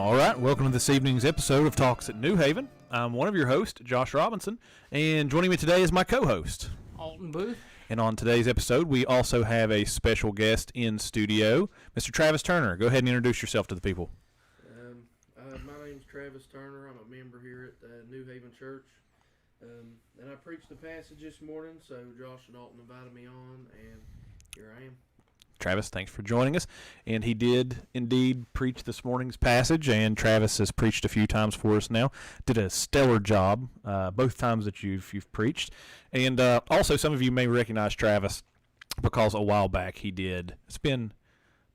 All right, welcome to this evening's episode of Talks at New Haven. I'm one of your hosts, Josh Robinson, and joining me today is my co-host, Alton Booth. And on today's episode, we also have a special guest in studio, Mr. Travis Turner. Go ahead and introduce yourself to the people. My name's Travis Turner. I'm a member here at New Haven Church. And I preached the passage this morning, so Josh and Alton invited me on, and here I am. Travis, thanks for joining us. And he did indeed preach this morning's passage, and Travis has preached a few times for us now. Did a stellar job both times that you've preached. And also, some of you may recognize Travis because a while back he did. It's been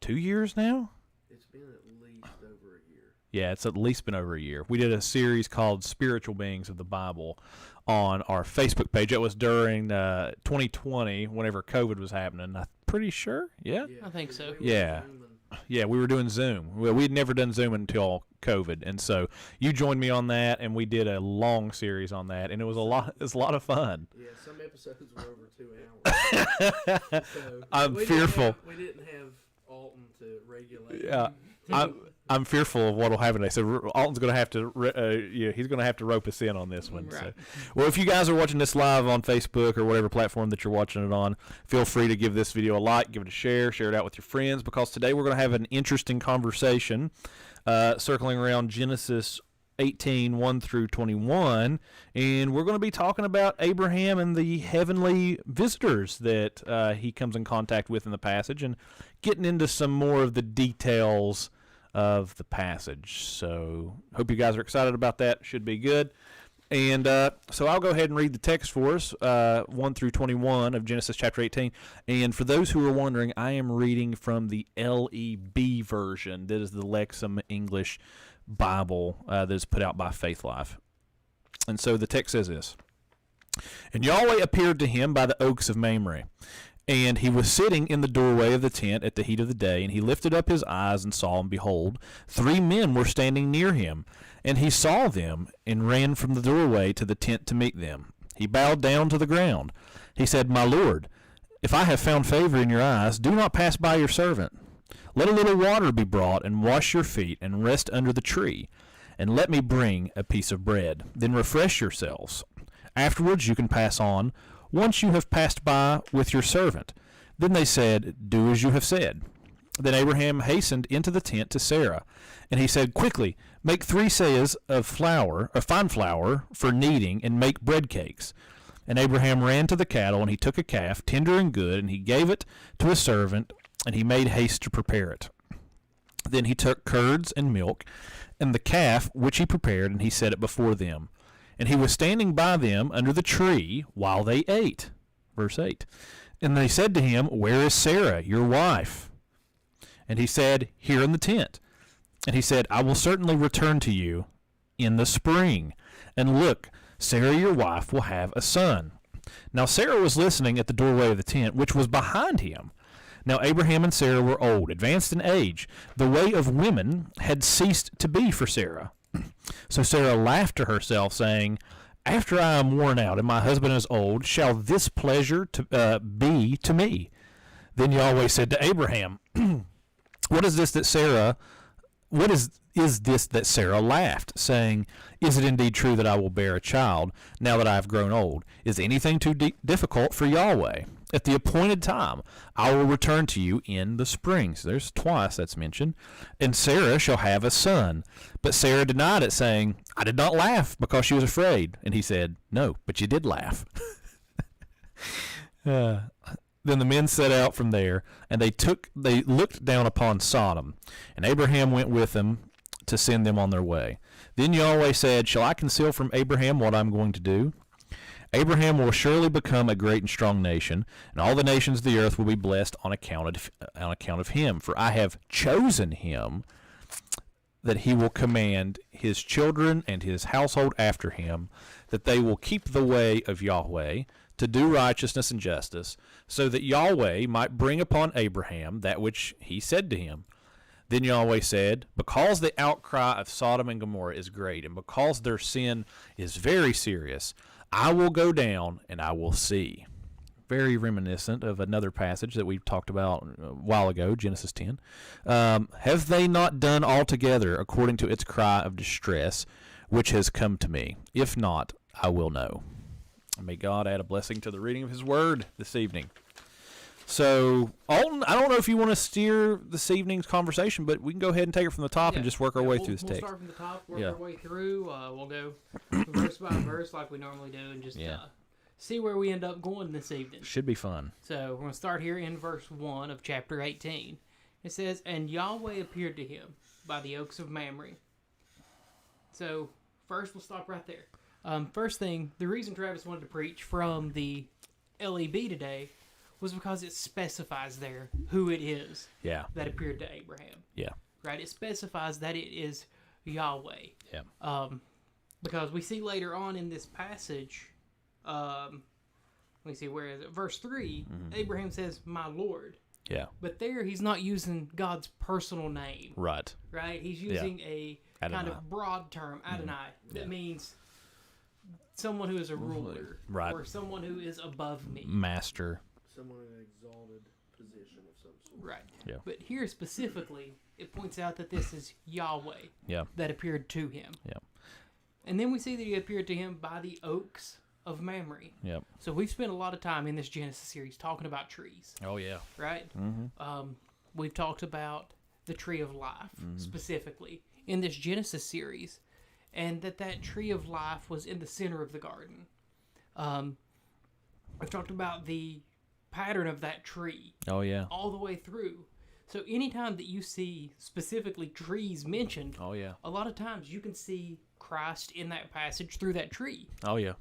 2 years now? It's been at least over a year. Yeah, it's at least been over a year. We did a series called Spiritual Beings of the Bible on our Facebook page. It was during 2020, whenever COVID was happening. I'm pretty sure. Yeah, I think so. Yeah, we were doing Zoom. Well, we'd never done Zoom until COVID, and so you joined me on that, and we did a long series on that, and it was a lot. It was a lot of fun. Yeah, some episodes were over 2 hours. So I'm fearful. We didn't have Alton to regulate. Yeah, I'm fearful of what will happen today. So Alton's going to have to, he's going to have to rope us in on this one. Right. So. Well, if you guys are watching this live on Facebook or whatever platform that you're watching it on, feel free to give this video a like, give it a share it out with your friends, because today we're going to have an interesting conversation circling around Genesis 18, 1 through 21, and we're going to be talking about Abraham and the heavenly visitors that he comes in contact with in the passage, and getting into some more of the details of the passage. So hope you guys are excited about that. Should be good. And so I'll go ahead and read the text for us, 1 through 21 of Genesis chapter 18. And for those who are wondering, I am reading from the LEB version. That is the Lexham English Bible that is put out by Faith Life. And so the text says this: And Yahweh appeared to him by the oaks of Mamre. And he was sitting in the doorway of the tent at the heat of the day, and he lifted up his eyes and saw, and behold, 3 men were standing near him. And he saw them, and ran from the doorway to the tent to meet them. He bowed down to the ground. He said, My Lord, if I have found favor in your eyes, do not pass by your servant. Let a little water be brought, and wash your feet, and rest under the tree. And let me bring a piece of bread. Then refresh yourselves. Afterwards you can pass on, once you have passed by with your servant. Then they said, Do as you have said. Then Abraham hastened into the tent to Sarah, and he said, Quickly, make 3 seahs of flour, of fine flour, for kneading, and make bread cakes. And Abraham ran to the cattle, and he took a calf, tender and good, and he gave it to his servant, and he made haste to prepare it. Then he took curds and milk, and the calf which he prepared, and he set it before them. And he was standing by them under the tree while they ate. Verse 8. And they said to him, Where is Sarah, your wife? And he said, Here in the tent. And he said, I will certainly return to you in the spring. And look, Sarah your wife will have a son. Now Sarah was listening at the doorway of the tent, which was behind him. Now Abraham and Sarah were old, advanced in age. The way of women had ceased to be for Sarah. So Sarah laughed to herself, saying, After I am worn out and my husband is old, shall this pleasure be to me? Then Yahweh said to Abraham, What is this that Sarah laughed, saying, Is it indeed true that I will bear a child, now that I have grown old? Is anything too difficult for Yahweh? At the appointed time, I will return to you in the spring. So there's twice that's mentioned. And Sarah shall have a son. But Sarah denied it, saying, I did not laugh because she was afraid. And he said, No, but you did laugh. Then the men set out from there, and they looked down upon Sodom. And Abraham went with them to send them on their way. Then Yahweh said, Shall I conceal from Abraham what I am going to do? Abraham will surely become a great and strong nation, and all the nations of the earth will be blessed on account of him. For I have chosen him, that he will command his children and his household after him, that they will keep the way of Yahweh, to do righteousness and justice, so that Yahweh might bring upon Abraham that which he said to him. Then Yahweh said, Because the outcry of Sodom and Gomorrah is great, and because their sin is very serious, I will go down and I will see. very reminiscent of another passage that we talked about a while ago, Genesis 10. Have they not done altogether according to its cry of distress, which has come to me? If not, I will know. May God add a blessing to the reading of his word this evening. So, Alton, I don't know if you want to steer this evening's conversation, but we can go ahead and take it from the top and just work our way through this text. We'll start from the top, work our way through. We'll go verse by verse like we normally do and just see where we end up going this evening. Should be fun. So, we're going to start here in verse 1 of chapter 18. It says, "And Yahweh appeared to him by the oaks of Mamre." So, first we'll stop right there. First thing, the reason Travis wanted to preach from the LEB today was because it specifies there who it is that appeared to Abraham. Yeah. Right? It specifies that it is Yahweh. Yeah. Because we see later on in this passage, let me see, where is it? Verse 3, Abraham says, "My Lord." Yeah. But there he's not using God's personal name. Right. Right? He's using a Adonai. kind of broad term, Adonai, that means someone who is a ruler. Right. Or someone who is above me. Master. Someone in an exalted position of some sort. Right. Yeah. But here specifically, it points out that this is Yahweh that appeared to him. Yeah. And then we see that he appeared to him by the oaks of Mamre. Yep. So we've spent a lot of time in this Genesis series talking about trees. Oh, yeah. Right? Mm-hmm. We've talked about the tree of life specifically in this Genesis series, and that tree of life was in the center of the garden. I've talked about the pattern of that tree. Oh, yeah. All the way through. So anytime that you see specifically trees mentioned, Oh, yeah. a lot of times you can see Christ in that passage through that tree. Oh, yeah.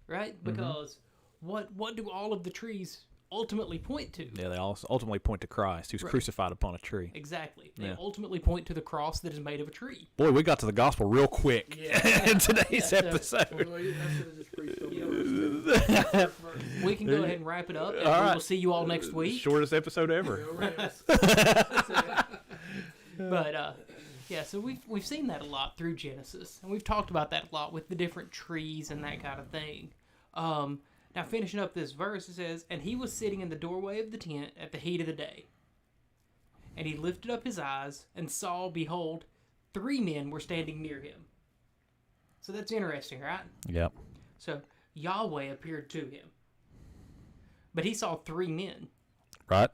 Right? Because what do all of the trees ultimately point to? Yeah, they also ultimately point to Christ, who's crucified upon a tree. Exactly. They ultimately point to the cross that is made of a tree. Boy, we got to the gospel real quick in today's episode. Well, I should have just preached on the verse. We can go ahead and wrap it up, and All we right. will see you all next week. Shortest episode ever. But so we've seen that a lot through Genesis, and we've talked about that a lot with the different trees and that kind of thing. Now finishing up this verse, it says, "And he was sitting in the doorway of the tent at the heat of the day. And he lifted up his eyes and saw, behold, 3 men were standing near him." So that's interesting, right? Yep. So Yahweh appeared to him, but he saw 3 men. Right?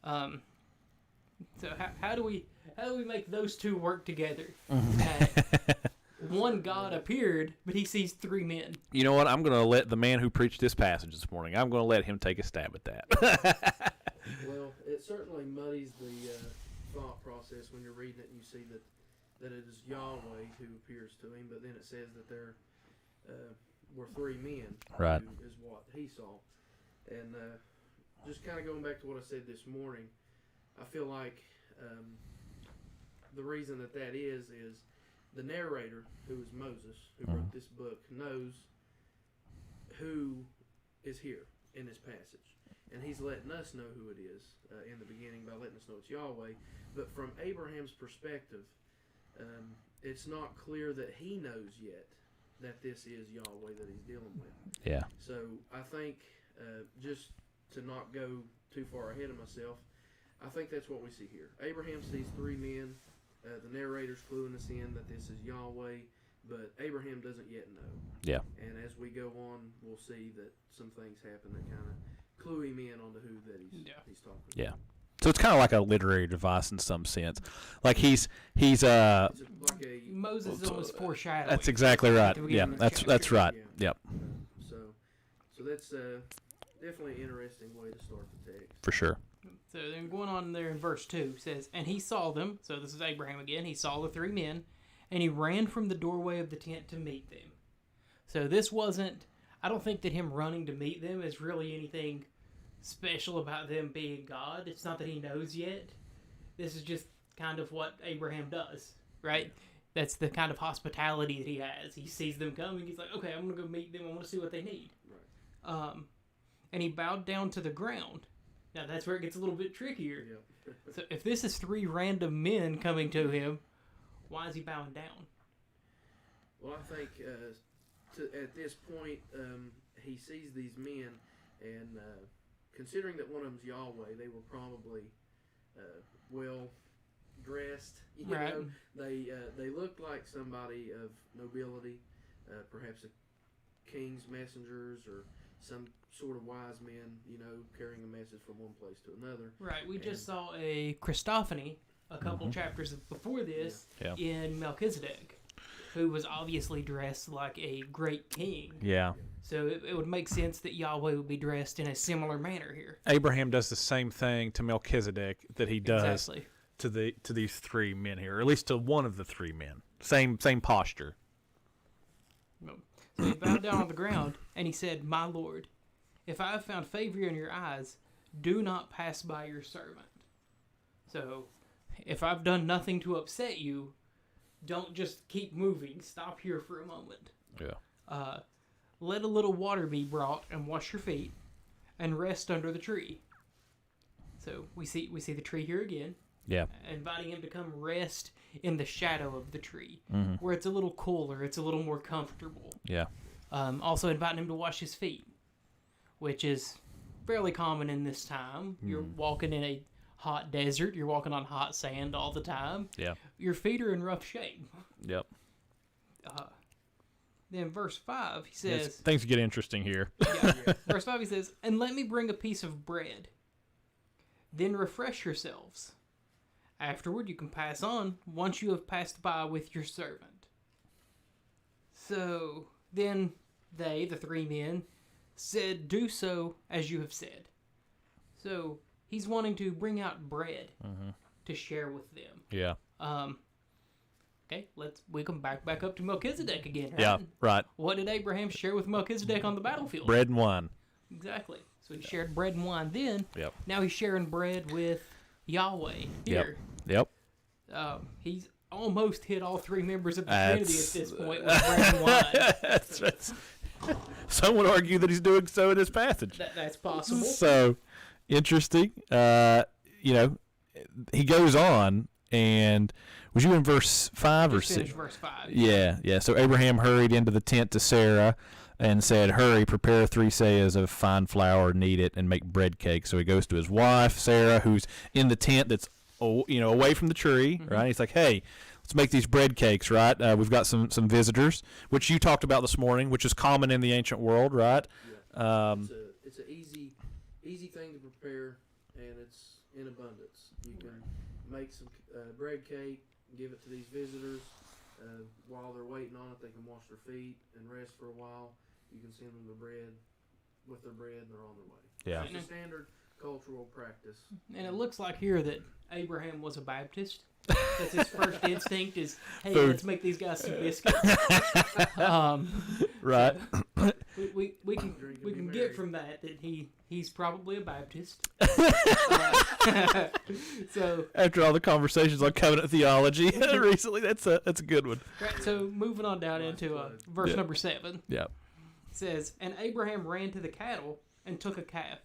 So how do we make those two work together? One God appeared, but he sees 3 men. You know what? I'm going to let the man who preached this passage this morning, I'm going to let him take a stab at that. Well, it certainly muddies the thought process when you're reading it and you see that it is Yahweh who appears to him, but then it says that there were 3 men. Right. Who is what he saw. And just kind of going back to what I said this morning, I feel like the reason that is the narrator, who is Moses, who wrote this book, knows who is here in this passage. And he's letting us know who it is in the beginning by letting us know it's Yahweh. But from Abraham's perspective, it's not clear that he knows yet that this is Yahweh that he's dealing with. Yeah. So I think, just to not go too far ahead of myself, I think that's what we see here. Abraham sees 3 men. The narrator's cluing us in that this is Yahweh, but Abraham doesn't yet know. Yeah. And as we go on, we'll see that some things happen that kind of clue him in on who that he's talking about. Yeah. So it's kind of like a literary device in some sense. Like he's It's like Moses is almost foreshadowing. That's exactly right. At the beginning Yeah, of the that's chapter. right. Yeah. Yep. So that's definitely an interesting way to start the text. For sure. So then going on there in verse 2 says, "And he saw them," so this is Abraham again, "he saw the 3 men, and he ran from the doorway of the tent to meet them." So this wasn't, I don't think that him running to meet them is really anything special about them being God. It's not that he knows yet. This is just kind of what Abraham does, right? That's the kind of hospitality that he has. He sees them coming, he's like, okay, I'm going to go meet them, I want to see what they need. Right. And he bowed down to the ground. Now that's where it gets a little bit trickier. Yeah. So if this is 3 random men coming to him, why is he bowing down? Well, I think at this point, he sees these men, and considering that one of them's Yahweh, they were probably well dressed. You Right. know, they looked like somebody of nobility, perhaps a king's messengers or some sort of wise men. You know, carrying a message from one place to another. Right. We just saw a Christophany a couple chapters before this Yeah. in Melchizedek, who was obviously dressed like a great king. Yeah. So it would make sense that Yahweh would be dressed in a similar manner here. Abraham does the same thing to Melchizedek that he does Exactly. to these three men here, or at least to one of the three men. Same posture. So he bowed down on the ground, and he said, "My Lord, if I have found favor in your eyes, do not pass by your servant." So, if I've done nothing to upset you, don't just keep moving. Stop here for a moment. Yeah. Let a little water be brought, and wash your feet, and rest under the tree. So we see the tree here again, Yeah. inviting him to come rest in the shadow of the tree, where it's a little cooler, it's a little more comfortable. Yeah. Also inviting him to wash his feet, which is fairly common in this time. You're walking in a hot desert, you're walking on hot sand all the time. Yeah. Your feet are in rough shape. Yep. Then verse 5, he says, Things get interesting here. verse 5 he says, "And let me bring a piece of bread. Then refresh yourselves. Afterward you can pass on once you have passed by with your servant." So then they, the three men, said, "Do so as you have said." So he's wanting to bring out bread to share with them. Yeah. Okay, we come back up to Melchizedek again, right? Yeah. Right. What did Abraham share with Melchizedek on the battlefield? Bread and wine. Exactly. So he shared bread and wine then. Yep. Now he's sharing bread with Yahweh here. Yep. He's almost hit all three members of the That's- Trinity at this point with bread and wine. that's, some would argue that he's doing so in this passage. That's possible. So interesting. He goes on, and was you in verse 5 or Just 6? finish verse 5. Yeah. So Abraham hurried into the tent to Sarah and said, "Hurry, prepare 3 seahs of fine flour, knead it, and make bread cakes." So he goes to his wife, Sarah, who's in the tent that's away from the tree, right? He's like, "Hey, let's make these bread cakes, right? We've got some visitors," which you talked about this morning, which is common in the ancient world, right? Yeah. It's an easy thing to prepare, and it's in abundance. You can make some bread cake, give it to these visitors. While they're waiting on it, they can wash their feet and rest for a while. You can send them the bread with their bread, and they're on their way. Yeah. It's a standard cultural practice. And it looks like here that Abraham was a Baptist. That's his first instinct is, hey, Food. let's make these guys some biscuits. Right. We can Drink and we be can merry. get from that he's probably a Baptist. So After all the conversations on covenant theology recently, that's a good one. right, so moving on down into verse Yeah. number 7. Yeah. It says, "And Abraham ran to the cattle and took a calf,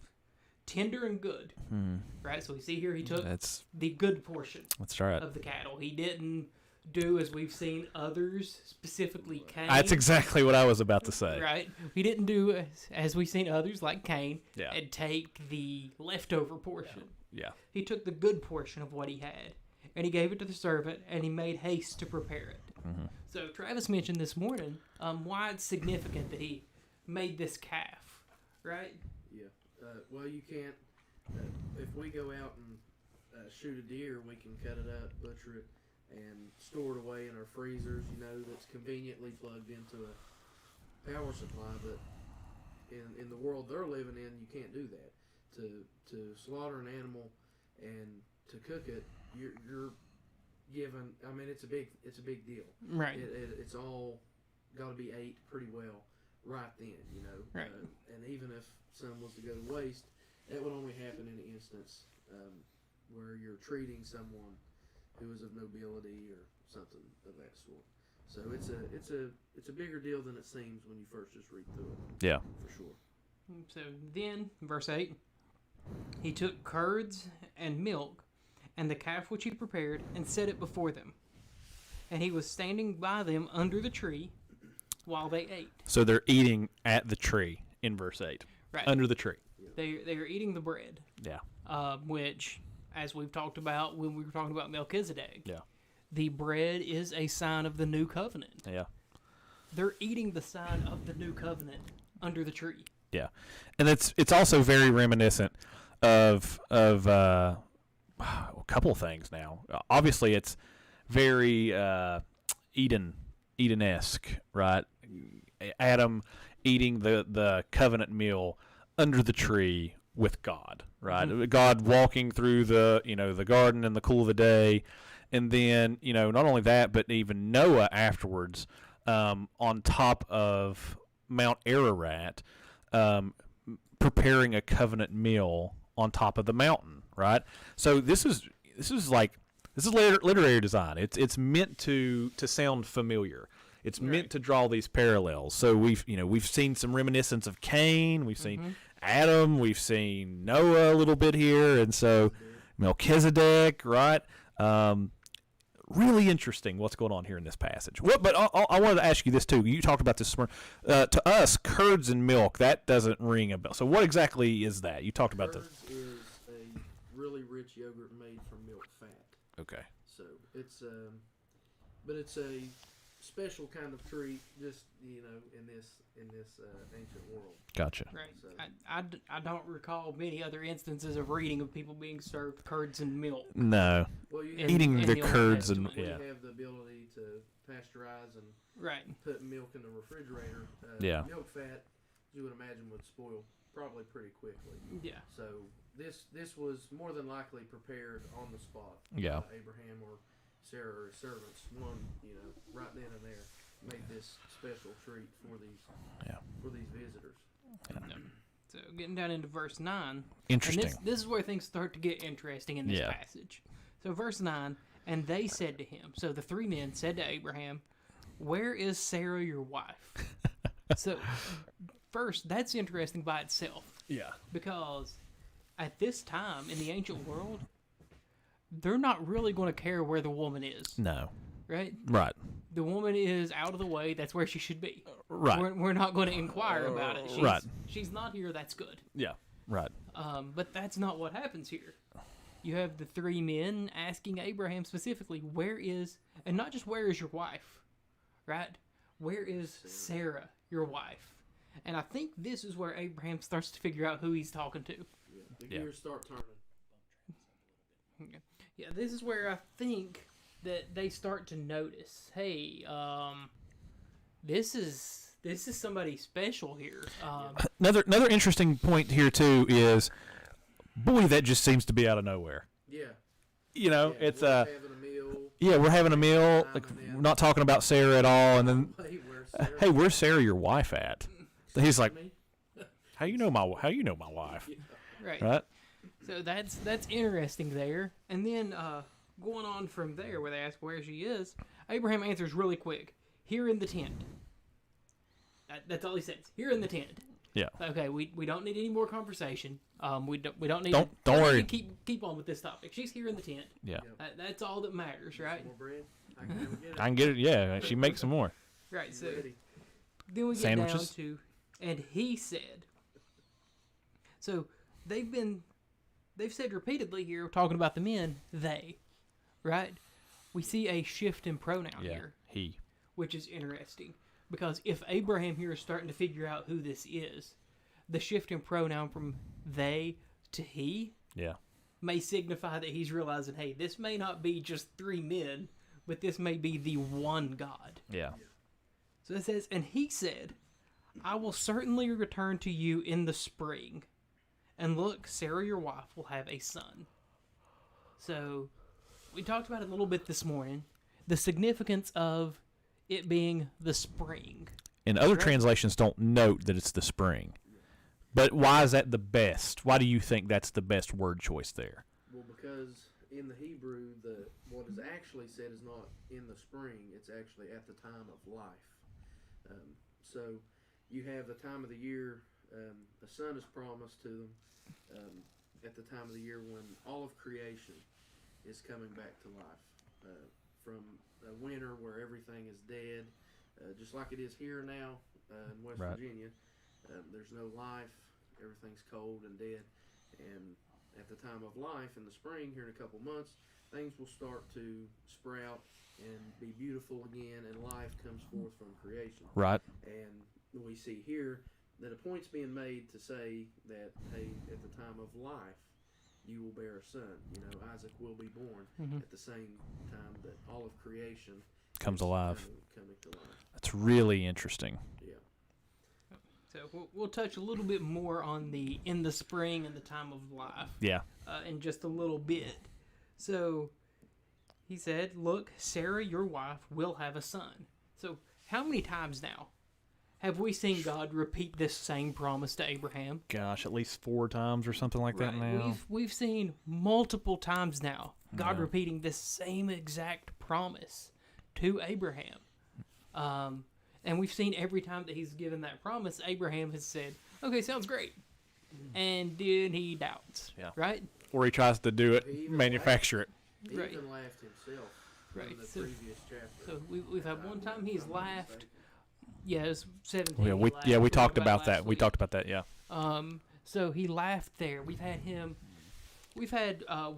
tender and good." Right, so we see here he took That's the good portion right. of the cattle. He didn't do as we've seen others, specifically Cain. That's exactly what I was about to say. Right. He didn't do as we've seen others like Cain Yeah. and take the leftover portion. Yeah. He took the good portion of what he had and he gave it to the servant and he made haste to prepare it. So Travis mentioned this morning why it's significant that he made this calf, right? Yeah. Well, you can't. If we go out and shoot a deer, we can cut it up, butcher it, and store it away in our freezers. That's conveniently plugged into a power supply. But in the world they're living in, you can't do that. To slaughter an animal and to cook it, you're given. I mean, it's a big deal. Right. It's all got to be ate pretty well right then. Right. And even if some was to go to waste, that would only happen in an instance where you're treating someone who is of nobility or something of that sort. So it's a bigger deal than it seems when you first just read through it. Yeah. For sure. So then, verse 8, he took curds and milk and the calf which he prepared and set it before them. And he was standing by them under the tree while they ate. So they're eating at the tree in verse 8. Right. Under the tree. they are eating the bread. Yeah. Which, as we've talked about when we were talking about Melchizedek, Yeah. the bread is a sign of the new covenant. Yeah. They're eating the sign of the new covenant under the tree. Yeah, and it's also very reminiscent of a couple of things now. Obviously, it's very Eden-esque, right? Adam eating the covenant meal under the tree with God, right? Mm-hmm. God walking through the garden in the cool of the day, and then not only that, but even Noah afterwards on top of Mount Ararat. Preparing a covenant meal on top of the mountain, right? So this is literary design. It's meant to sound familiar. It's meant to draw these parallels. So we've seen some reminiscence of Cain. We've seen Adam. We've seen Noah a little bit here, and so Melchizedek, right? Really interesting what's going on here in this passage. Well, but I wanted to ask you this too. You talked about this. To us, curds and milk, that doesn't ring a bell. So what exactly is that? You talked about Curds is a really rich yogurt made from milk fat. Okay. So it's but it's a special kind of treat, just in this ancient world. Gotcha. Right. So- I don't recall many other instances of reading of people being served curds and milk. No. Well, you In- have, Eating in the the Old curds and Testament. you have the ability to pasteurize and Right. put milk in the refrigerator. Yeah. Milk fat, you would imagine, would spoil probably pretty quickly. Yeah. So this was more than likely prepared on the spot. Yeah. Abraham or Sarah or his servants, right then and there, made this special treat for these visitors. So getting down into verse 9. Interesting. And this is where things start to get interesting in this Yeah. passage. So verse 9, and they said to him, so the three men said to Abraham, "Where is Sarah your wife?" So first, that's interesting by itself. Yeah. Because at this time in the ancient world, they're not really going to care where the woman is, No. right? Right. The woman is out of the way. That's where she should be. Right. We're not going to inquire about it. Right. She's not here. That's good. Yeah. Right. But that's not what happens here. You have the three men asking Abraham specifically, where is, and not just where is your wife, right? Where is Sarah, your wife? And I think this is where Abraham starts to figure out who he's talking to. Yeah, the Yeah. gears start turning. Yeah, this is where I think that they start to notice, hey, this is somebody special here. Another interesting point here too is, boy, that just seems to be out of nowhere. Yeah. It's we're having a meal. yeah, we're having a meal. Like, we're not talking about Sarah at all, and then, Hey, where's Sarah? hey, where's Sarah, your wife, at? He's like, Me? how you know my wife, Right. right? So that's interesting there. And then going on from there, where they ask where she is, Abraham answers really quick. Here in the tent. That's all he says. Here in the tent. Yeah. Okay, we don't need any more conversation. We don't need. Don't we worry. need to keep on with this topic. She's here in the tent. Yeah. That's all that matters, right? More bread? I can go get it. I can get it. Yeah, she makes some more. Right. So Ready. then we get Sandwiches? down to, and he said. So they've said repeatedly here, talking about the men, they, right? We see a shift in pronoun Yeah. here, He. which is interesting. Because if Abraham here is starting to figure out who this is, the shift in pronoun from they to he Yeah. may signify that he's realizing, hey, this may not be just three men, but this may be the one God. Yeah. So it says, and he said, I will certainly return to you in the spring. And look, Sarah, your wife, will have a son. So we talked about it a little bit this morning. The significance of it being the spring. And other Right. translations don't note that it's the spring. But why is that the best? Why do you think that's the best word choice there? Well, because in the Hebrew, what is actually said is not in the spring; it's actually at the time of life. So you have the time of the year. A son is promised to them at the time of the year when all of creation is coming back to life from a winter where everything is dead, just like it is here now in West Right. Virginia. There's no life. everything's cold and dead. And at the time of life in the spring, here in a couple months, things will start to sprout and be beautiful again, and life comes forth from creation. Right. And we see here that a point's being made to say that, hey, at the time of life, you will bear a son. You know, Isaac will be born at the same time that all of creation Comes is alive. Coming to life. That's really interesting. Yeah. So we'll touch a little bit more on the in the spring and the time of life Yeah. in just a little bit. So he said, look, Sarah, your wife, will have a son. So how many times now have we seen God repeat this same promise to Abraham? Gosh, at least 4 times or something like that now. We've seen multiple times now God Yeah. repeating this same exact promise to Abraham. And we've seen every time that he's given that promise, Abraham has said, okay, sounds great. And then he doubts, Yeah. right? Or he tries to do it, He even manufacture it. He Right. even laughed himself Right. in the So- previous chapter. So we've had one time he's I'm laughed. mistaken. Yeah, it was 17. Yeah, he we laughed. we We talked talked about it that. last We week. talked about that. Yeah. So he laughed there. We've had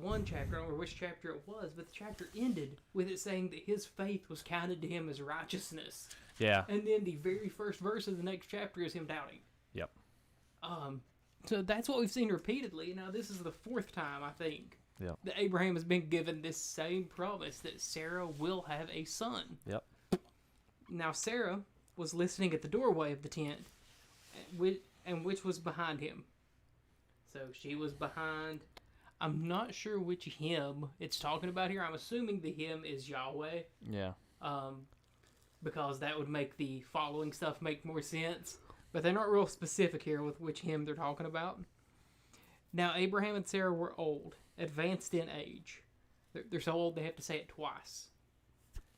one chapter, I don't remember which chapter it was, but the chapter ended with it saying that his faith was counted to him as righteousness. Yeah. And then the very first verse of the next chapter is him doubting. Yep. So that's what we've seen repeatedly. Now this is the 4th time, I think, Yep. that Abraham has been given this same promise that Sarah will have a son. Yep. Now Sarah was listening at the doorway of the tent, which was behind him. So she was behind. I'm not sure which him it's talking about here. I'm assuming the him is Yahweh, Yeah. because that would make the following stuff make more sense. But they're not real specific here with which him they're talking about. Now Abraham and Sarah were old, advanced in age. They're so old they have to say it twice.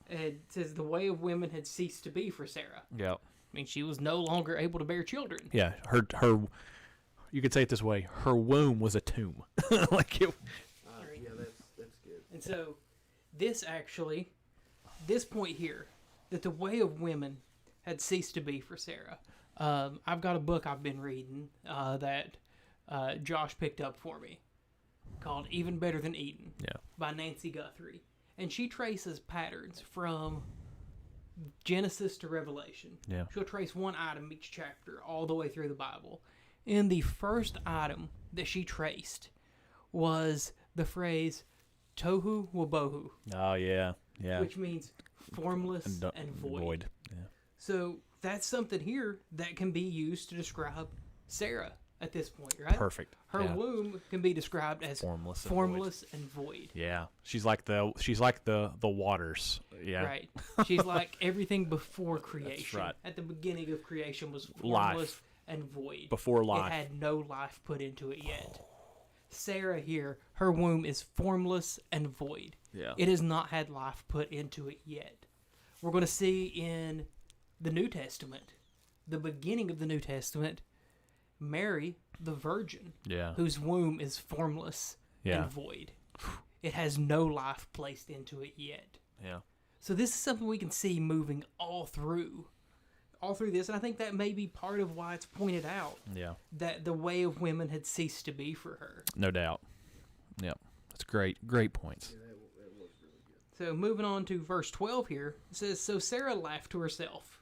And it says the way of women had ceased to be for Sarah. Yep. I mean, she was no longer able to bear children. Yeah. Her. You could say it this way: her womb was a tomb. Like it. Yeah, that's good. And so, this point here, that the way of women had ceased to be for Sarah. I've got a book I've been reading that Josh picked up for me called Even Better Than Eden by Nancy Guthrie. And she traces patterns from Genesis to Revelation. Yeah. She'll trace one item each chapter all the way through the Bible. And the first item that she traced was the phrase tohu wabohu, Oh yeah. Yeah. which means formless and void. Yeah. So that's something here that can be used to describe Sarah at this point, right? Perfect. Her Yeah. womb can be described as Formless and void. Yeah. She's like the waters. Yeah. Right. She's like everything before creation. right. At the beginning of creation was Life. formless and void. Before life. It had no life put into it yet. Sarah here, her womb is formless and void. Yeah. It has not had life put into it yet. We're going to see in the New Testament, the beginning of the New Testament, Mary, the virgin, Yeah. whose womb is formless Yeah. and void. It has no life placed into it yet. Yeah. So this is something we can see moving all through this, and I think that may be part of why it's pointed out Yeah. that the way of women had ceased to be for her. No doubt. Yep. That's great. Great points. Yeah, that was really good. So moving on to verse 12 here, it says, so Sarah laughed to herself.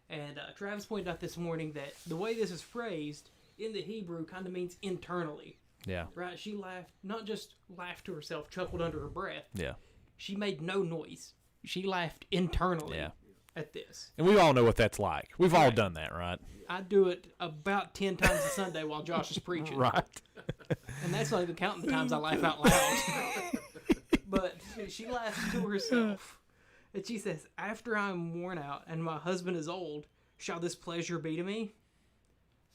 And Travis pointed out this morning that the way this is phrased in the Hebrew kind of means internally, Yeah. right? She laughed, not just laughed to herself, chuckled under her breath. Yeah. She made no noise. She laughed internally Yeah. at this. And we all know what that's like. We've all Right. done that, right? I do it about 10 times a Sunday while Josh is preaching. Right. And that's not even counting the times I laugh out loud. But she laughs to herself. And she says, after I am worn out and my husband is old, shall this pleasure be to me?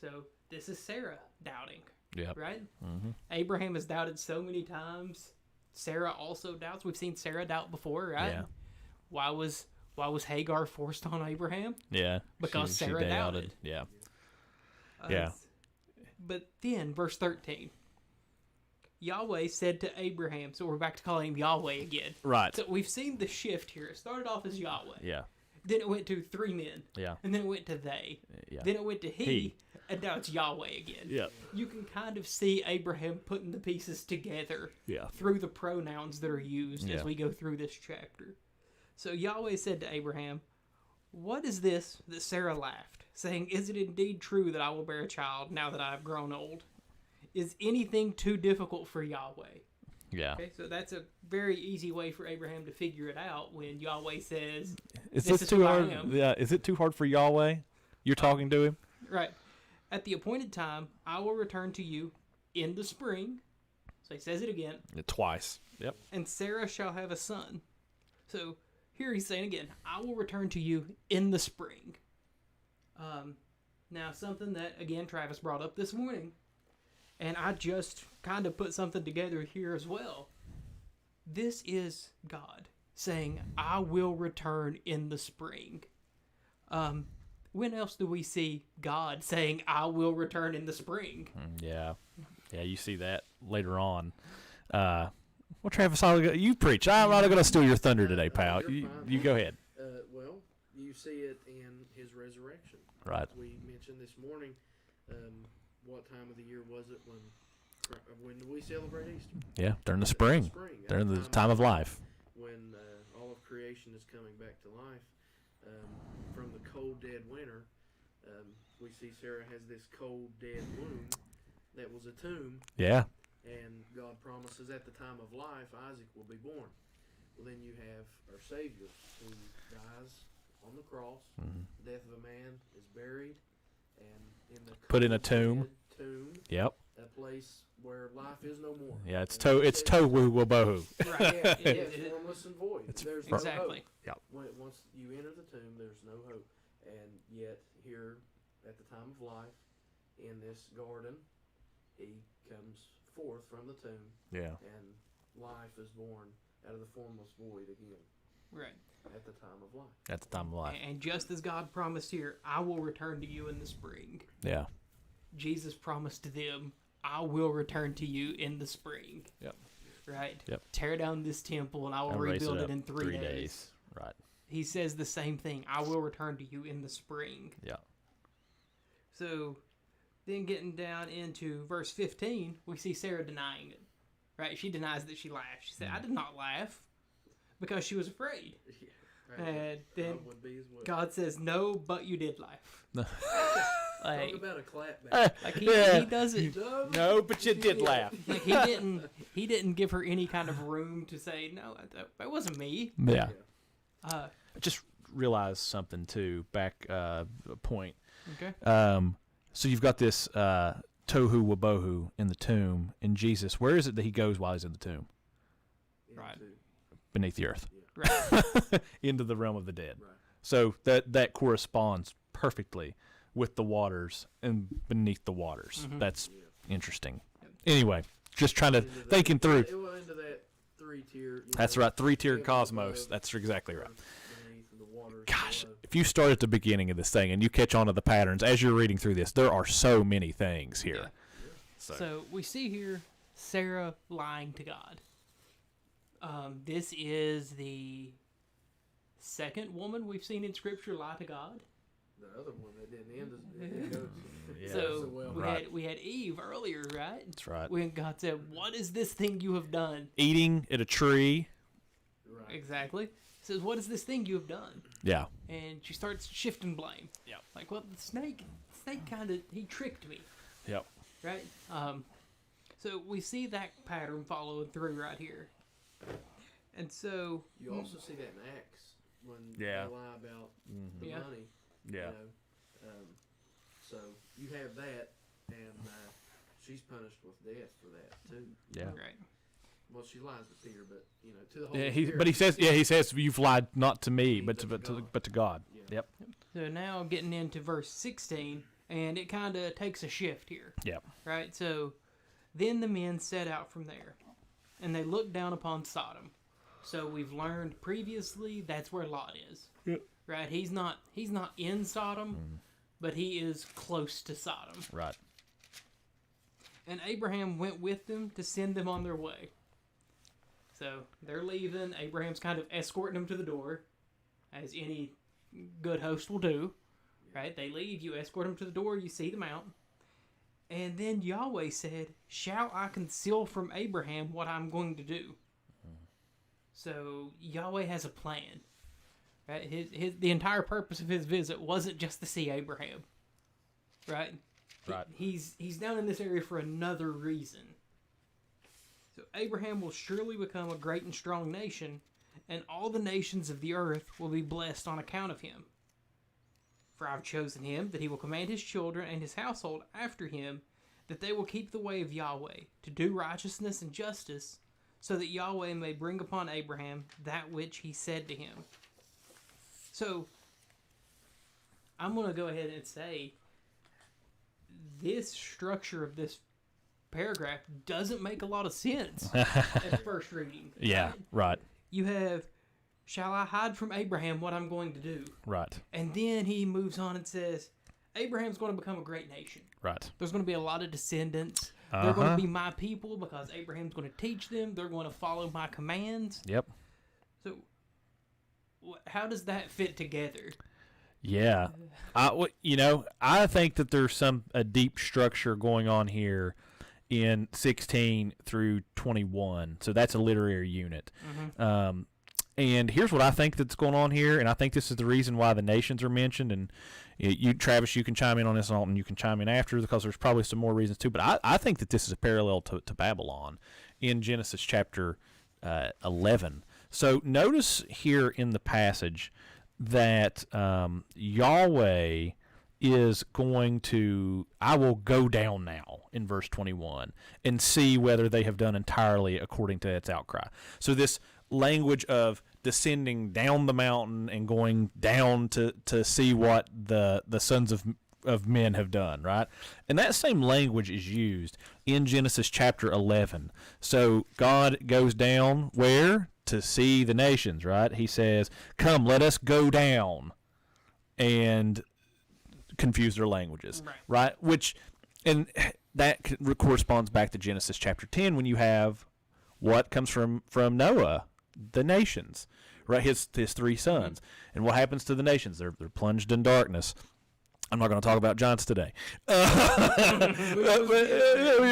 So this is Sarah doubting, Yep. right? Mm-hmm. Abraham has doubted so many times. Sarah also doubts. We've seen Sarah doubt before, right? Yeah. Why was Hagar forced on Abraham? Yeah. Because Sarah doubted. Yeah. Yeah. But then, verse 13. Yahweh said to Abraham, so we're back to calling him Yahweh again. Right. So we've seen the shift here. It started off as Yahweh. Yeah. Then it went to 3 men. Yeah. And then it went to they. Yeah. Then it went to he. And now it's Yahweh again. Yeah. You can kind of see Abraham putting the pieces together Yeah. through the pronouns that are used Yeah. as we go through this chapter. So Yahweh said to Abraham, "What is this that Sarah laughed, saying, 'Is it indeed true that I will bear a child now that I have grown old?' Is anything too difficult for Yahweh?" Yeah. Okay, so that's a very easy way for Abraham to figure it out when Yahweh says, Is This this is too who I hard? am. Yeah. Is it too hard for Yahweh? You're talking to him? right, "At the appointed time, I will return to you in the spring." So he says it again. Twice. Yep. "And Sarah shall have a son." So here he's saying again, "I will return to you in the spring." Now something that, again, Travis brought up this morning, and I just kind of put something together here as well. This is God saying, "I will return in the spring." When else do we see God saying, "I will return in the spring"? Yeah. Yeah, you see that later on. Well, Travis, you preach. I'm not going to steal your thunder today, pal. You're fine. You go ahead. Well, you see it in his resurrection. Right. We mentioned this morning. What time of the year was it when we celebrate Easter? Yeah, during the spring. During the time of life. When all of creation is coming back to life from the cold, dead winter. We see Sarah has this cold, dead womb that was a tomb. Yeah. And God promises at the time of life, Isaac will be born. Well, then you have our Savior who dies on the cross. Mm-hmm. The death of a man is buried, and in the Put in a cold, tomb. dead tomb, Yep. a place where life is no more. Yeah, it's And tohu wabohu. Right. Yeah, It- it's formless and void. It's There's Exactly. no hope. Once you enter the tomb, there's no hope. And yet, here at the time of life, in this garden, he comes forth from the tomb, Yeah. and life is born out of the formless void again Right. at the time of life. At the time of life. And just as God promised here, "I will return to you in the spring," Yeah. Jesus promised to them, "I will return to you in the spring." Yep. Right? Yep. "Tear down this temple and I will And raise rebuild it it up in 3 days. Right. He says the same thing, "I will return to you in the spring." Yeah. So then getting down into verse 15, we see Sarah denying it. Right? She denies that she laughed. She said, "I did not laugh," because she was afraid. Yeah, right. And then I would be as well. God says, "No, but you did laugh." Talk Like, about a clapback. like he Yeah. doesn't. No, but you did laugh. Like he didn't give her any kind of room to say, "No, that wasn't me." Yeah. Uh, I just realized something too. Back point. okay. So you've got this tohu wabohu in the tomb in Jesus. Where is it that he goes while he's in the tomb? Right. Into- Beneath the earth, Right. into the realm of the dead. Right. So that corresponds perfectly with the waters and beneath the waters. Mhm. That's Yeah. interesting. Anyway, just trying to Into that- thinking through. It went into that three-tier. That's right, three-tiered heaven cosmos. above, That's exactly right. earth beneath, and the waters Gosh, below. if you start at the beginning of this thing and you catch on to the patterns as you're reading through this, there are so many things here. Yeah. So, So we see here Sarah lying to God. This is the second woman we've seen in Scripture lie to God. The other one that didn't end it didn't go Yeah. So well. we had Eve earlier, right? that's right. When God said, "What is this thing you have done?" Eating at a tree. Right. Exactly. Says, "What is this thing you have done?" Yeah. And she starts shifting blame. Yep. Like, well, the snake kind of, he tricked me, Yep. right? So we see that pattern following through right here. And so, You also see that in Acts when Yeah. they lie about the Yeah. money. Yeah. You know? So you have that, and she's punished with death for that too. Yeah. right. Well, she lies to Peter, but to the Holy Yeah, Spirit. but he says you've lied not to me, but But to to God. God. Yeah. Yep. So now getting into verse 16, and it kind of takes a shift here, Yep. right? So then the men set out from there, and they looked down upon Sodom. So we've learned previously that's where Lot is. Yep. Right? He's not in Sodom, but he is close to Sodom. Right. And Abraham went with them to send them on their way. So they're leaving. Abraham's kind of escorting them to the door, as any good host will do. Right? They leave, you escort them to the door, you see them out. And then Yahweh said, "Shall I conceal from Abraham what I'm going to do?" So Yahweh has a plan. Right? The entire purpose of his visit wasn't just to see Abraham. Right? Right. He's down in this area for another reason. So Abraham will surely become a great and strong nation, and all the nations of the earth will be blessed on account of him. For I have chosen him, that he will command his children and his household after him, that they will keep the way of Yahweh, to do righteousness and justice, so that Yahweh may bring upon Abraham that which he said to him. So, I'm going to go ahead and say, this structure of this paragraph doesn't make a lot of sense at first reading. Yeah, right. You have, "Shall I hide from Abraham what I'm going to do?" Right. And then he moves on and says, Abraham's going to become a great nation. Right. There's going to be a lot of descendants. They're going to be my people because Abraham's going to teach them. They're going to follow my commands. Yep. So, how does that fit together? Yeah. I think that there's a deep structure going on here in 16 through 21. So that's a literary unit. Mm-hmm. And here's what I think that's going on here, and I think this is the reason why the nations are mentioned. And you, Travis, you can chime in on this, and Alton, you can chime in after, because there's probably some more reasons too. But I think that this is a parallel to Babylon in Genesis chapter 11. So notice here in the passage that Yahweh is going to, "I will go down now," in verse 21, and see whether they have done entirely according to its outcry. So this language of descending down the mountain and going down to see what the sons of men have done, right? And that same language is used in Genesis chapter 11. So God goes down where? To see the nations, right? He says, "Come, let us go down," and confuse their languages, right? And that corresponds back to Genesis chapter 10, when you have what comes from Noah, the nations, right? His three sons. And what happens to the nations? They're plunged in darkness. I'm not going to talk about giants today. You're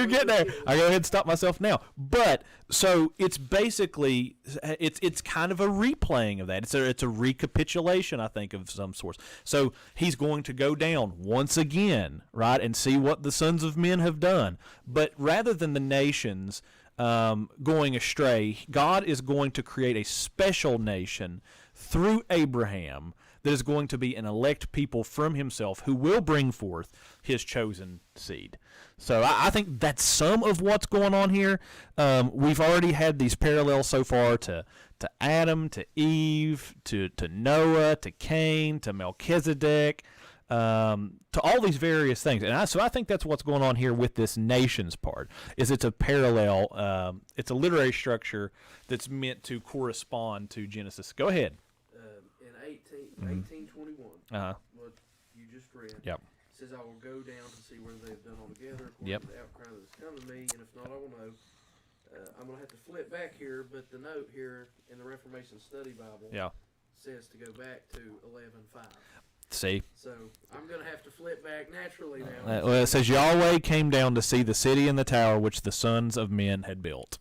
getting there. I go ahead and stop myself now. But so it's basically it's kind of a replaying of that. It's a recapitulation, I think, of some sorts. So he's going to go down once again, right, and see what the sons of men have done. But rather than the nations going astray, God is going to create a special nation through Abraham that is going to be an elect people from himself who will bring forth his chosen seed. So I think that's some of what's going on here. We've already had these parallels so far to Adam, to Eve, to Noah, to Cain, to Melchizedek, to all these various things. And so I think that's what's going on here with this nations part, is it's a parallel, it's a literary structure that's meant to correspond to Genesis. Go ahead. In 1821, what you just read, says, "I will go down to see whether they have done altogether according to the outcry that has come to me, and if not, I will know." I'm going to have to flip back here, but the note here in the Reformation Study Bible says to go back to 11:5. See? So I'm going to have to flip back naturally now. Well, it says, "Yahweh came down to see the city and the tower which the sons of men had built."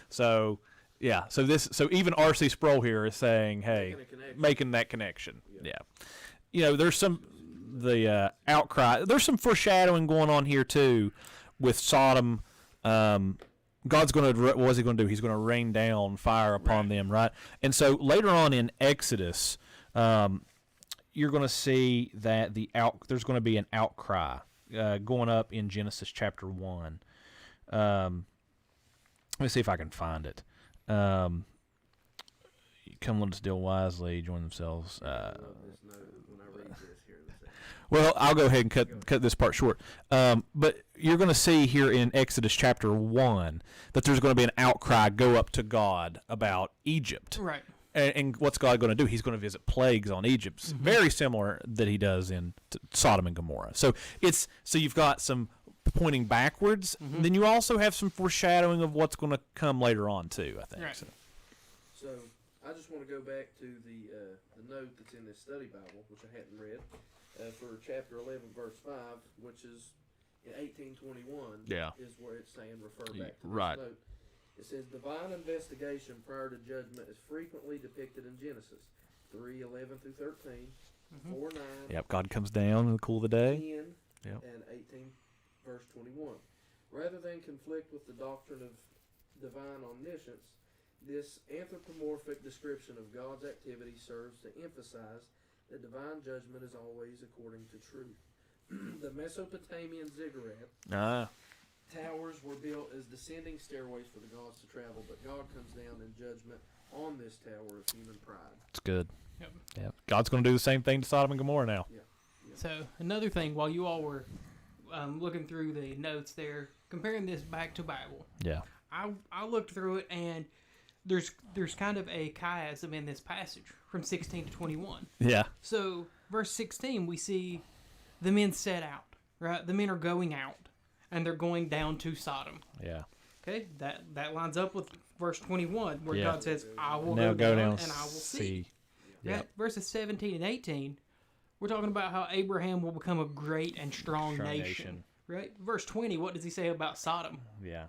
So, yeah. So even R.C. Sproul here is saying, hey, making that connection. Yeah. There's the outcry. There's some foreshadowing going on here too, with Sodom. God's going to, what is he going to do? He's going to rain down fire upon them, right? And so later on in Exodus, you're going to see that there's going to be an outcry going up in Genesis chapter 1. Let me see if I can find it. Come, let us deal wisely, join themselves. Well, I'll go ahead and cut this part short. But you're going to see here in Exodus chapter 1 that there's going to be an outcry go up to God about Egypt. Right. And what's God going to do? He's going to visit plagues on Egypt, very similar that he does in Sodom and Gomorrah. So you've got some pointing backwards. Then you also have some foreshadowing of what's going to come later on too, I think. Right. So I just want to go back to the the note that's in this study Bible, which I hadn't read, for chapter 11, verse 5, which is in 1821, Yeah. is where it's saying refer back to Right. this note. It says, divine investigation prior to judgment is frequently depicted in Genesis 3:11 through 13, 4:9, Yep. God comes down in the cool of the day. 10, Yep. and 18, verse 21. Rather than conflict with the doctrine of divine omniscience, this anthropomorphic description of God's activity serves to emphasize that divine judgment is always according to truth. The Mesopotamian ziggurat towers were built as descending stairways for the gods to travel, but God comes down in judgment on this tower of human pride. It's good. Yep. Yeah. God's going to do the same thing to Sodom and Gomorrah now. So another thing, while you all were looking through the notes there, comparing this back to Bible, Yeah. I looked through it, and there's kind of a chiasm in this passage from 16 to 21. Yeah. So verse 16, we see the men set out, right? The men are going out, and they're going down to Sodom. Yeah. Okay, that lines up with verse 21, where Yeah. God says, I will Now go down and I will see. Yeah. Right? Verses 17 and 18, we're talking about how Abraham will become a great and strong nation. Right? Verse 20, what does he say about Sodom? Yeah.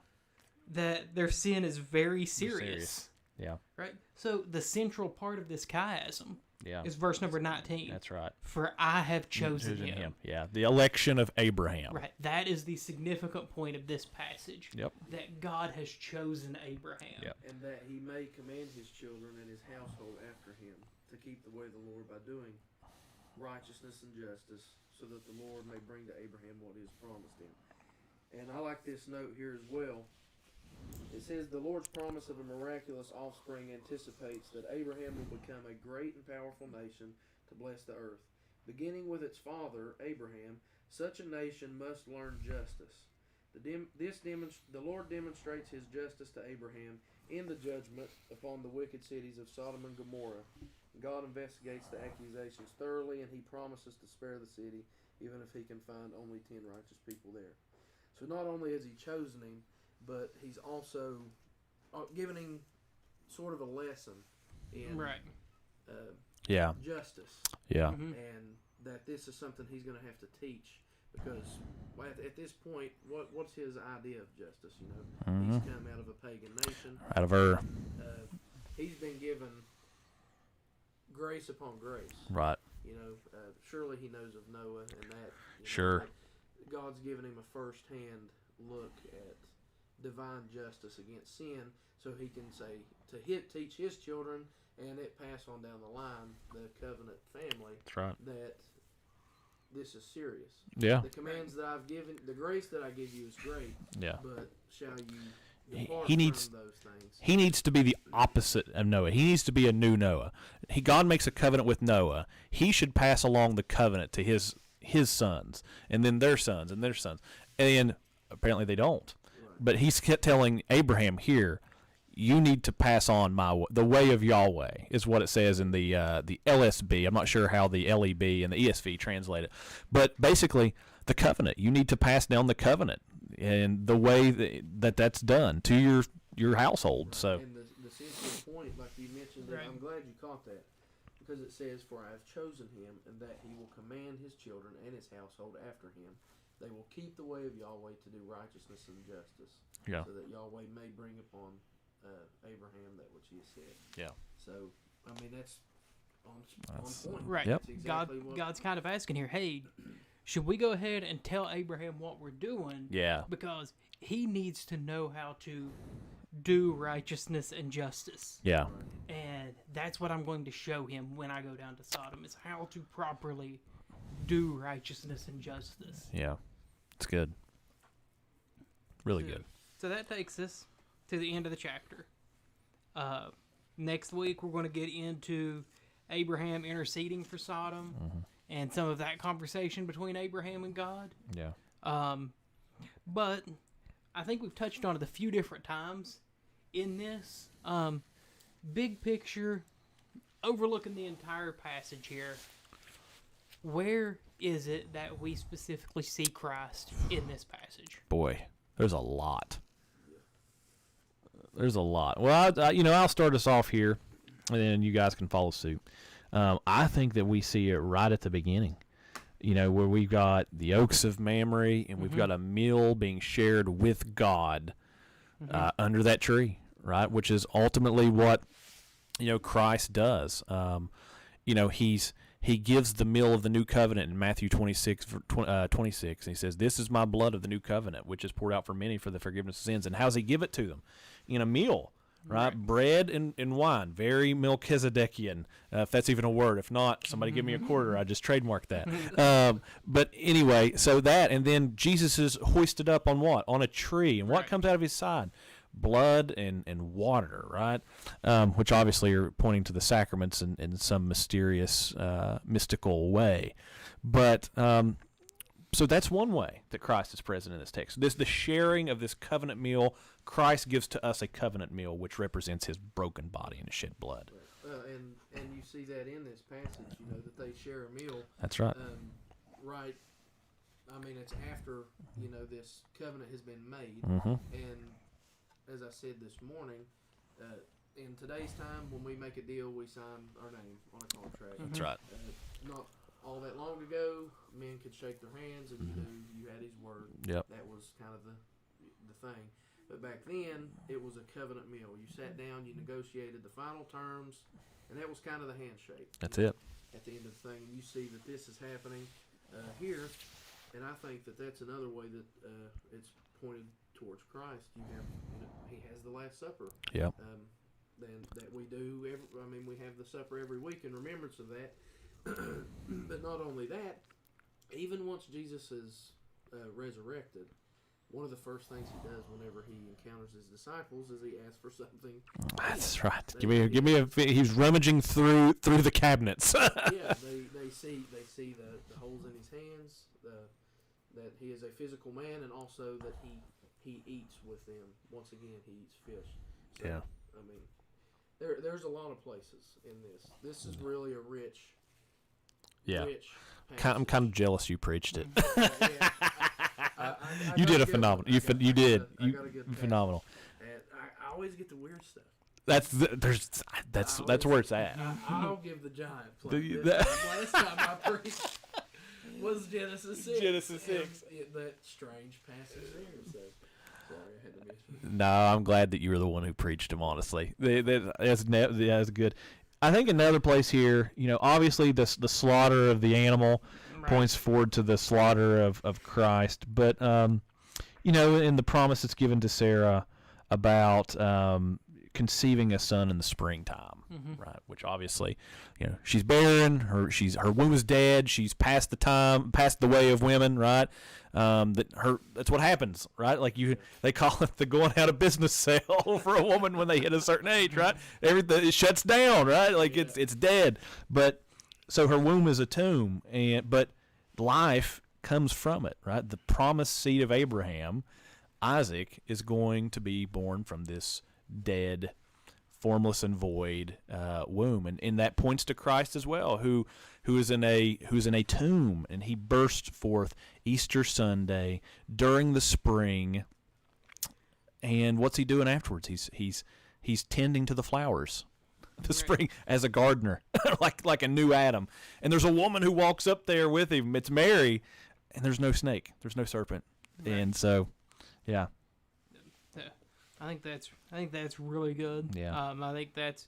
That their sin is very serious. Yeah. Right? So the central part of this chiasm Yeah. is verse number 19. That's right. For I have chosen him. Yeah. The election of Abraham. Right. That is the significant point of this passage. Yep. That God has chosen Abraham. Yep. And that he may command his children and his household after him to keep the way of the Lord by doing righteousness and justice, so that the Lord may bring to Abraham what he has promised him. And I like this note here as well. It says, the Lord's promise of a miraculous offspring anticipates that Abraham will become a great and powerful nation to bless the earth. Beginning with its father, Abraham, such a nation must learn justice. The Lord demonstrates his justice to Abraham in the judgment upon the wicked cities of Sodom and Gomorrah. God investigates the accusations thoroughly, and he promises to spare the city, even if he can find only 10 righteous people there. So not only has he chosen him, but he's also given him sort of a lesson in justice. Yeah. And that this is something he's going to have to teach, because at this point, what's his idea of justice? You know, he's come out of a pagan nation. Out of Ur. He's been given grace upon grace. Right. You know, surely he knows of Noah and that. Sure. God's given him a first-hand look at divine justice against sin, so he can say teach his children, and it pass on down the line, the covenant family. That's right. That this is serious. Yeah. The commands that I've given, the grace that I give you is great. Yeah. But shall you depart He needs from those things? He needs to be the opposite of Noah. He needs to be a new Noah. God makes a covenant with Noah. He should pass along the covenant to his sons, and then their sons, and their sons. And apparently they don't. Right. But he's kept telling Abraham here, you need to pass on the way of Yahweh, is what it says in the LSB. I'm not sure how the LEB and the ESV translate it. But basically, the covenant. You need to pass down the covenant and the way that's done to your household. Right. So. And the central point, like you mentioned, Right. I'm glad you caught that, because it says, for I have chosen him, and that he will command his children and his household after him. They will keep the way of Yahweh to do righteousness and justice, Yeah. so that Yahweh may bring upon Abraham that which he has said. Yeah. So, I mean, that's on point. Right. Yep. That's exactly God's kind of asking here, hey, should we go ahead and tell Abraham what we're doing? Yeah. Because he needs to know how to do righteousness and justice. Yeah. And that's what I'm going to show him when I go down to Sodom, is how to properly do righteousness and justice. Yeah. It's good. Really good. So that takes us to the end of the chapter. Next week, we're going to get into Abraham interceding for Sodom and some of that conversation between Abraham and God. Yeah. But I think we've touched on it a few different times in this. Big picture, overlooking the entire passage here, where is it that we specifically see Christ in this passage? Boy, there's a lot. There's a lot. Well, I'll start us off here, and then you guys can follow suit. I think that we see it right at the beginning. Where we've got the oaks of Mamre, and we've got a meal being shared with God under that tree, right? Which is ultimately what Christ does. He gives the meal of the new covenant in Matthew 26, 26. And he says, "This is my blood of the new covenant, which is poured out for many for the forgiveness of sins." And how does he give it to them? In a meal. Right? Bread and wine, very Melchizedekian, if that's even a word. If not, somebody give me a quarter. I just trademarked that. But anyway, so that, and then Jesus is hoisted up on what? On a tree. And what comes out of his side? Blood and water, right? Which obviously are pointing to the sacraments in some mysterious, mystical way. But so that's one way that Christ is present in this text. The sharing of this covenant meal. Christ gives to us a covenant meal, which represents his broken body and his shed blood. And you see that in this passage, that they share a meal. That's right. Right. I mean, it's after, this covenant has been made. And as I said this morning, in today's time, when we make a deal, we sign our name on a contract. That's right. Not all that long ago, men could shake their hands and you knew you had his word. Yep. That was kind of the thing. But back then, it was a covenant meal. You sat down, you negotiated the final terms, and that was kind of the handshake. That's it. At the end of the thing, and you see that this is happening here, and I think that that's another way that it's pointed towards Christ. He has the Last Supper. Yep. That we do. We have the supper every week in remembrance of that. But not only that, even once Jesus is resurrected, one of the first things he does whenever he encounters his disciples is he asks for something. That's right. Give me a. He's rummaging through the cabinets. Yeah, they see the holes in his hands, that he is a physical man, and also that he eats with them. Once again, he eats fish. So, yeah. There's a lot of places in this. This is really a rich. Yeah. Rich I'm kind of jealous you preached it. I you did a phenomenal. You did. You phenomenal. And I always get the weird stuff. That's where it's at. I'll give the giant play. Last time I preached was Genesis 6. Genesis 6. That strange passage there. So sorry, I had to miss it. No, I'm glad that you were the one who preached them. Honestly, that's good. I think another place here, obviously the slaughter of the animal points forward to the slaughter of Christ, but in the promise that's given to Sarah about conceiving a son in the springtime, right? Which obviously, she's barren. Her womb is dead. She's past the way of women, right? That's what happens, right? Like they call it the going out of business sale for a woman when they hit a certain age, right? Everything it shuts down, right? Like it's dead. But so her womb is a tomb, but life comes from it, right? The promised seed of Abraham, Isaac, is going to be born from this dead, formless and void womb, and that points to Christ as well, who's in a tomb, and he burst forth Easter Sunday during the spring. And what's he doing afterwards? He's tending to the flowers, the spring, as a gardener, like a new Adam. And there's a woman who walks up there with him. It's Mary, and there's no snake, there's no serpent, and so, yeah. I think that's really good. Yeah. I think that's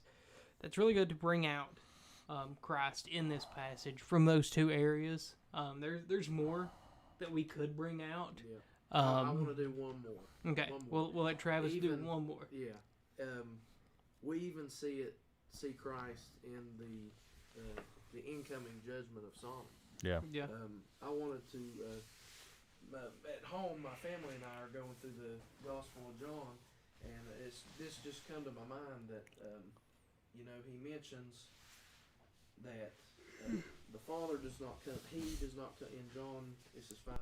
really good to bring out Christ in this passage from those two areas. There's more that we could bring out. Yeah. I want to do one more. Okay. One more. We'll let Travis do one more. Yeah. We even see Christ in the incoming judgment of Sodom. Yeah. Yeah. I wanted to. At home, my family and I are going through the Gospel of John, and this just come to my mind that he mentions that the Father does not come. He does not come in John. This is 5:24.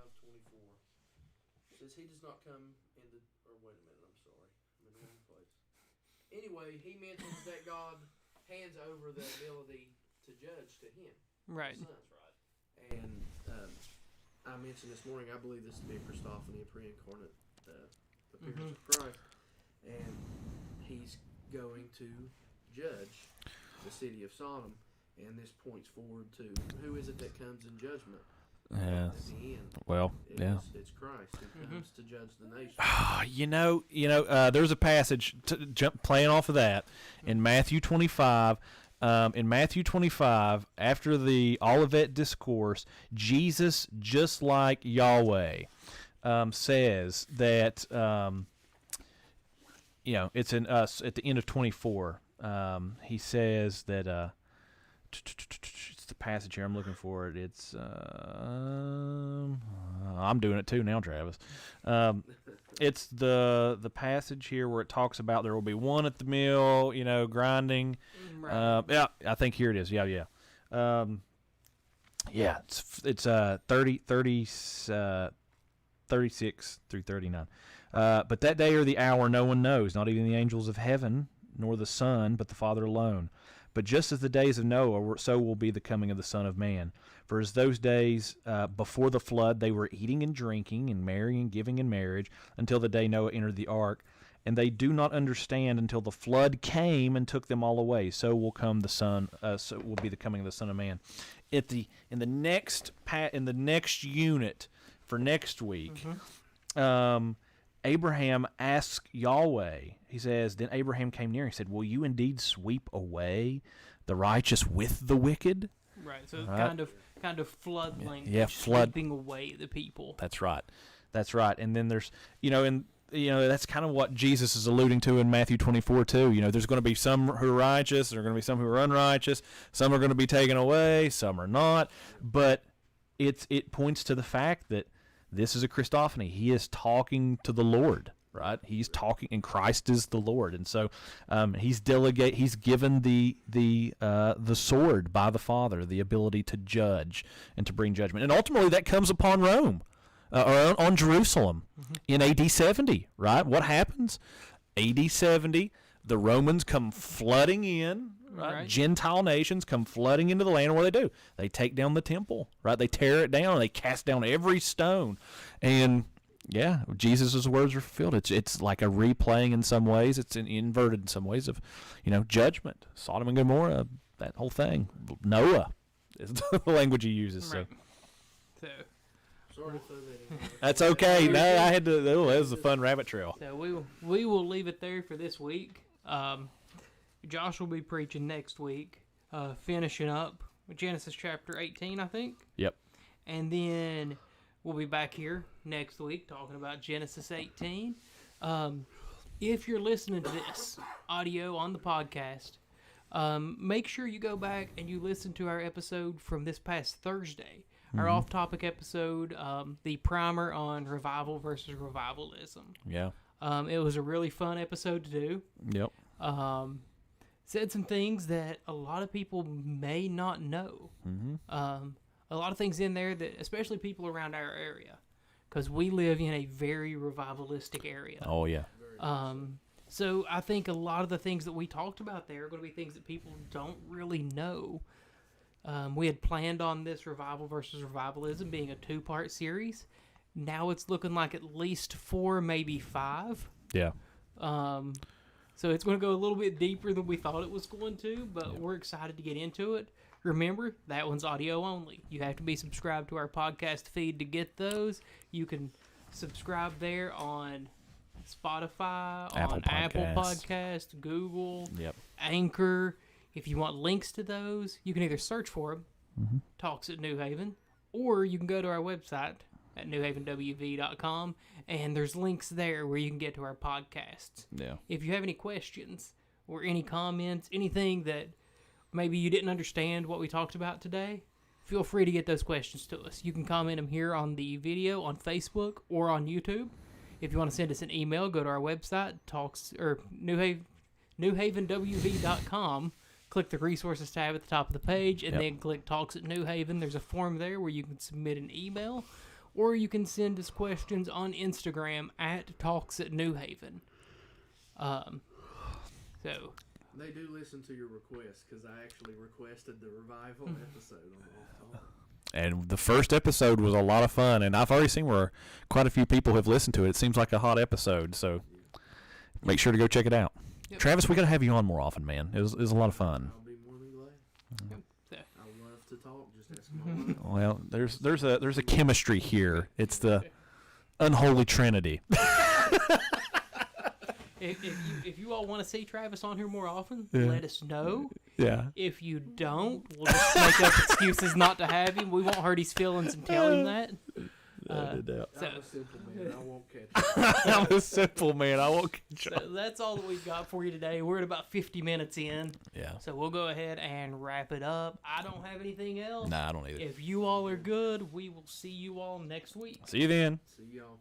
It says he does not come into. Or wait a minute, I'm sorry, I'm in the wrong place. Anyway, he mentions that God hands over the ability to judge to him, Right. the Son. And I mentioned this morning, I believe this to be a Christophany, a pre-incarnate appearance of Christ, and he's going to judge the city of Sodom. And this points forward to who is it that comes in judgment Yeah. at the end? Well, yeah. It's Christ who comes to judge the nation. There's a passage playing off of that in Matthew 25. In Matthew 25, after the Olivet discourse, Jesus, just like Yahweh, says that it's in us at the end of 24. He says that it's the passage here I'm looking for it. It's I'm doing it too now, Travis. It's the passage here where it talks about there will be one at the mill, grinding. Right. Yeah, I think here it is. Yeah. It's 36 through 39. But that day or the hour no one knows, not even the angels of heaven, nor the Son, but the Father alone. But just as the days of Noah, so will be the coming of the Son of Man. For as those days before the flood, they were eating and drinking and marrying and giving in marriage until the day Noah entered the ark. And they do not understand until the flood came and took them all away. So will come the Son. So will be the coming of the Son of Man. In the next unit for next week, Abraham asked Yahweh. He says, then Abraham came near. He said, "Will you indeed sweep away the righteous with the wicked?" Right. So it's Right. kind of flood language. Yeah, flood. Sweeping away the people. That's right. And then there's that's kind of what Jesus is alluding to in Matthew 24 too. There's going to be some who are righteous, there are going to be some who are unrighteous, some are going to be taken away, some are not. But it points to the fact that this is a Christophany. He is talking to the Lord, right? He's talking, and Christ is the Lord, and so he's given the sword by the Father, the ability to judge and to bring judgment, and ultimately that comes upon Rome. Or on Jerusalem in AD 70, right? What happens? AD 70, the Romans come flooding in, right? Gentile nations come flooding into the land, and what do? They take down the temple, right? They tear it down, and they cast down every stone. And, yeah, Jesus' words are fulfilled. It's like a replaying in some ways. It's inverted in some ways of, judgment. Sodom and Gomorrah, that whole thing. Noah is the language he uses. Right. So Sorry to throw that in. that's okay. No, I had to. That was a fun rabbit trail. So we will leave it there for this week. Josh will be preaching next week, finishing up with Genesis chapter 18, I think. Yep. And then we'll be back here next week talking about Genesis 18. If you're listening to this audio on the podcast, make sure you go back and you listen to our episode from this past Thursday. Our off-topic episode, the primer on revival versus revivalism. Yeah. It was a really fun episode to do. Yep. Said some things that a lot of people may not know. A lot of things in there that, especially people around our area, because we live in a very revivalistic area. Oh, yeah. So I think a lot of the things that we talked about there are going to be things that people don't really know. We had planned on this revival versus revivalism being a 2-part series. Now it's looking like at least 4, maybe 5. Yeah. So it's going to go a little bit deeper than we thought it was going to, but we're excited to get into it. Remember, that one's audio only. You have to be subscribed to our podcast feed to get those. You can subscribe there on Spotify, on Apple Podcasts, Google, Anchor. If you want links to those, you can either search for them, Talks at New Haven, or you can go to our website at newhavenwv.com, and there's links there where you can get to our podcasts. Yeah. If you have any questions or any comments, anything that maybe you didn't understand what we talked about today, feel free to get those questions to us. You can comment them here on the video on Facebook or on YouTube. If you want to send us an email, go to our website, newhavenwv.com. Click the resources tab at the top of the page, and then click Talks at New Haven. There's a form there where you can submit an email, or you can send us questions on Instagram at Talks at New Haven. So they do listen to your requests, because I actually requested the revival episode on the off-topic. And the first episode was a lot of fun, and I've already seen where quite a few people have listened to it. It seems like a hot episode, so make sure to go check it out. Travis, we got to have you on more often, man. It was a lot of fun. I'll be more than glad. So just ask him. Well, there's a chemistry here. It's the unholy trinity. If you all want to see Travis on here more often, Yeah. let us know. Yeah. If you don't, we'll just make up excuses not to have him. We won't hurt his feelings and tell him that. I'm a simple man. I won't catch it. I'm a simple man. I won't catch So that's all that we've got for you today. We're at about 50 minutes in. Yeah. So we'll go ahead and wrap it up. I don't have anything else. Nah, I don't either. If you all are good, we will see you all next week. See you then. See y'all.